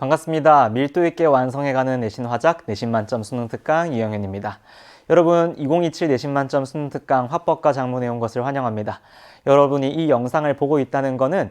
반갑습니다. 밀도 있게 완성해가는 내신 화작 내신 만점 수능 특강 이영현입니다. 여러분 2027 내신 만점 수능 특강 화법과 작문에 온 것을 환영합니다. 여러분이 이 영상을 보고 있다는 것은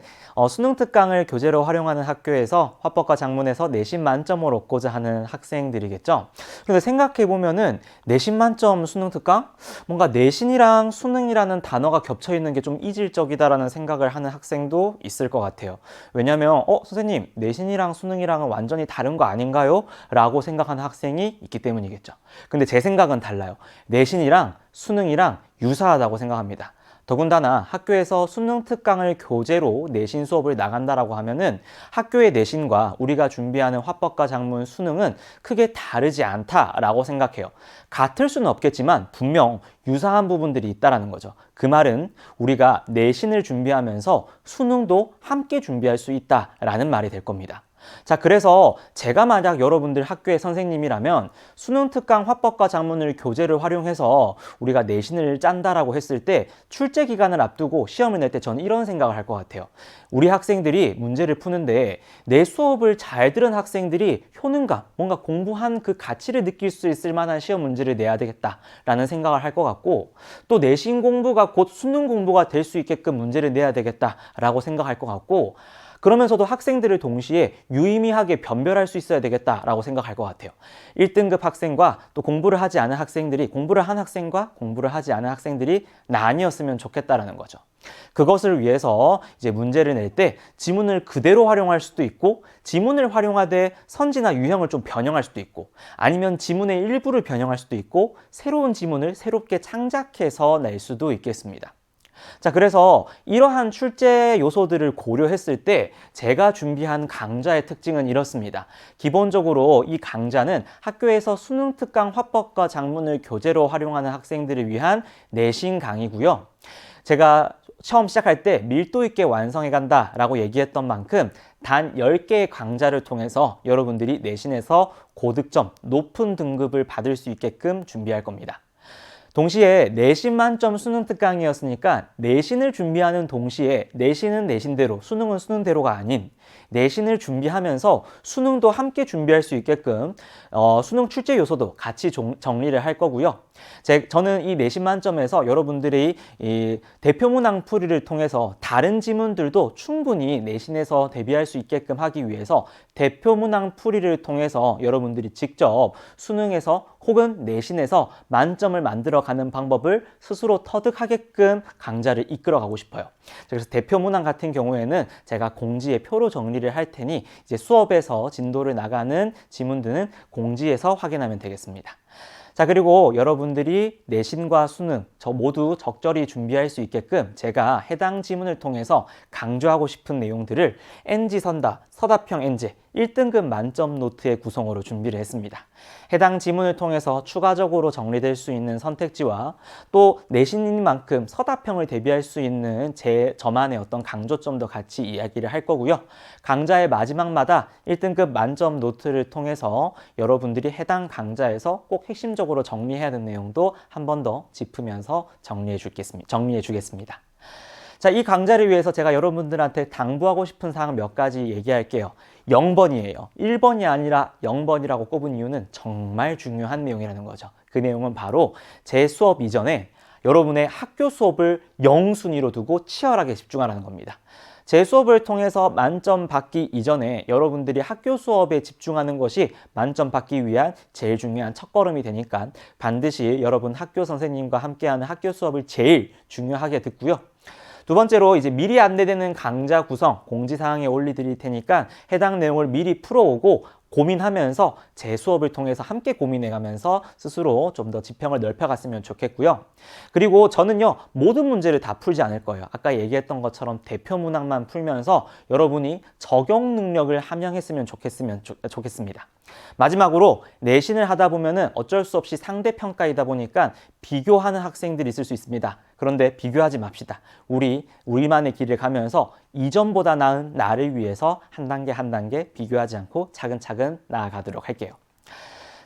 수능 특강을 교재로 활용하는 학교에서 화법과 작문에서 내신 만점을 얻고자 하는 학생들이겠죠. 근데 생각해 보면은 내신 만점 수능 특강? 뭔가 내신이랑 수능이라는 단어가 겹쳐 있는 게 좀 이질적이다라는 생각을 하는 학생도 있을 것 같아요. 왜냐면 선생님 내신이랑 수능이랑은 완전히 다른 거 아닌가요? 라고 생각하는 학생이 있기 때문이겠죠. 근데 제 생각은 달라요. 내신이랑 수능이랑 유사하다고 생각합니다. 더군다나 학교에서 수능 특강을 교재로 내신 수업을 나간다라고 하면은 학교의 내신과 우리가 준비하는 화법과 작문 수능은 크게 다르지 않다라고 생각해요. 같을 수는 없겠지만 분명 유사한 부분들이 있다라는 거죠. 그 말은 우리가 내신을 준비하면서 수능도 함께 준비할 수 있다라는 말이 될 겁니다. 자, 그래서 제가 만약 여러분들 학교의 선생님이라면 수능 특강 화법과 작문을 교재를 활용해서 우리가 내신을 짠다라고 했을 때 출제 기간을 앞두고 시험을 낼 때 저는 이런 생각을 할 것 같아요. 우리 학생들이 문제를 푸는데 내 수업을 잘 들은 학생들이 효능감, 뭔가 공부한 그 가치를 느낄 수 있을 만한 시험 문제를 내야 되겠다라는 생각을 할 것 같고, 또 내신 공부가 곧 수능 공부가 될 수 있게끔 문제를 내야 되겠다라고 생각할 것 같고, 그러면서도 학생들을 동시에 유의미하게 변별할 수 있어야 되겠다라고 생각할 것 같아요. 1등급 학생과 또 공부를 하지 않은 학생들이, 공부를 한 학생과 공부를 하지 않은 학생들이 나뉘었으면 좋겠다라는 거죠. 그것을 위해서 이제 문제를 낼 때 지문을 그대로 활용할 수도 있고, 지문을 활용하되 선지나 유형을 좀 변형할 수도 있고, 아니면 지문의 일부를 변형할 수도 있고, 새로운 지문을 새롭게 창작해서 낼 수도 있겠습니다. 자, 그래서 이러한 출제 요소들을 고려했을 때 제가 준비한 강좌의 특징은 이렇습니다. 기본적으로 이 강좌는 학교에서 수능 특강 화법과 작문을 교재로 활용하는 학생들을 위한 내신 강의고요. 제가 처음 시작할 때 밀도 있게 완성해 간다라고 얘기했던 만큼 단 10개의 강좌를 통해서 여러분들이 내신에서 고득점, 높은 등급을 받을 수 있게끔 준비할 겁니다. 동시에 내신 만점 수능 특강이었으니까 내신을 준비하는 동시에 내신은 내신대로, 수능은 수능대로가 아닌 내신을 준비하면서 수능도 함께 준비할 수 있게끔 수능 출제 요소도 같이 정리를 할 거고요. 저는 이 내신 만점에서 여러분들이 이 대표 문항 풀이를 통해서 다른 지문들도 충분히 내신에서 대비할 수 있게끔 하기 위해서 대표 문항 풀이를 통해서 여러분들이 직접 수능에서 혹은 내신에서 만점을 만들어가는 방법을 스스로 터득하게끔 강좌를 이끌어가고 싶어요. 그래서 대표 문항 같은 경우에는 제가 공지에 표로 정리를 할 테니 이제 수업에서 진도를 나가는 지문들은 공지에서 확인하면 되겠습니다. 자, 그리고 여러분들이 내신과 수능 모두 적절히 준비할 수 있게끔 제가 해당 지문을 통해서 강조하고 싶은 내용들을 NG선다, 서답형 NG 1등급 만점 노트의 구성으로 준비를 했습니다. 해당 지문을 통해서 추가적으로 정리될 수 있는 선택지와 또 내신인 만큼 서답형을 대비할 수 있는 저만의 어떤 강조점도 같이 이야기를 할 거고요. 강좌의 마지막마다 1등급 만점 노트를 통해서 여러분들이 해당 강좌에서 꼭 핵심적으로 정리해야 되는 내용도 한 번 더 짚으면서 정리해 주겠습니다. 자, 이 강좌를 위해서 제가 여러분들한테 당부하고 싶은 사항 몇 가지 얘기할게요. 0번이에요. 1번이 아니라 0번이라고 꼽은 이유는 정말 중요한 내용이라는 거죠. 그 내용은 바로 제 수업 이전에 여러분의 학교 수업을 0순위로 두고 치열하게 집중하라는 겁니다. 제 수업을 통해서 만점 받기 이전에 여러분들이 학교 수업에 집중하는 것이 만점 받기 위한 제일 중요한 첫걸음이 되니까 반드시 여러분 학교 선생님과 함께하는 학교 수업을 제일 중요하게 듣고요. 두 번째로 이제 미리 안내되는 강좌 구성 공지사항에 올려드릴 테니까 해당 내용을 미리 풀어오고 고민하면서 제 수업을 통해서 함께 고민해가면서 스스로 좀 더 지평을 넓혀갔으면 좋겠고요. 그리고 저는요, 모든 문제를 다 풀지 않을 거예요. 아까 얘기했던 것처럼 대표 문항만 풀면서 여러분이 적용 능력을 함양했으면 좋겠습니다. 마지막으로 내신을 하다 보면은 어쩔 수 없이 상대평가이다 보니까 비교하는 학생들이 있을 수 있습니다. 그런데 비교하지 맙시다. 우리만의 길을 가면서 이전보다 나은 나를 위해서 한 단계 한 단계 비교하지 않고 차근차근 나아가도록 할게요.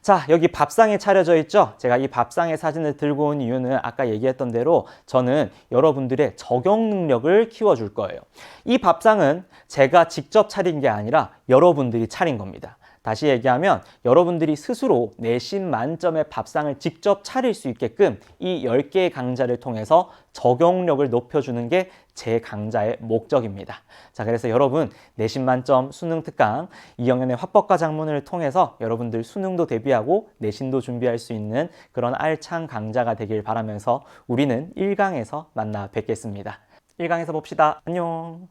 자, 여기 밥상에 차려져 있죠? 제가 이 밥상의 사진을 들고 온 이유는 아까 얘기했던 대로 저는 여러분들의 적용 능력을 키워줄 거예요. 이 밥상은 제가 직접 차린 게 아니라 여러분들이 차린 겁니다. 다시 얘기하면 여러분들이 스스로 내신 만점의 밥상을 직접 차릴 수 있게끔 이 10개의 강좌를 통해서 적용력을 높여주는 게 제 강좌의 목적입니다. 자, 그래서 여러분 내신 만점 수능 특강 이영현의 화법과 작문을 통해서 여러분들 수능도 대비하고 내신도 준비할 수 있는 그런 알찬 강좌가 되길 바라면서 우리는 1강에서 만나 뵙겠습니다. 1강에서 봅시다. 안녕.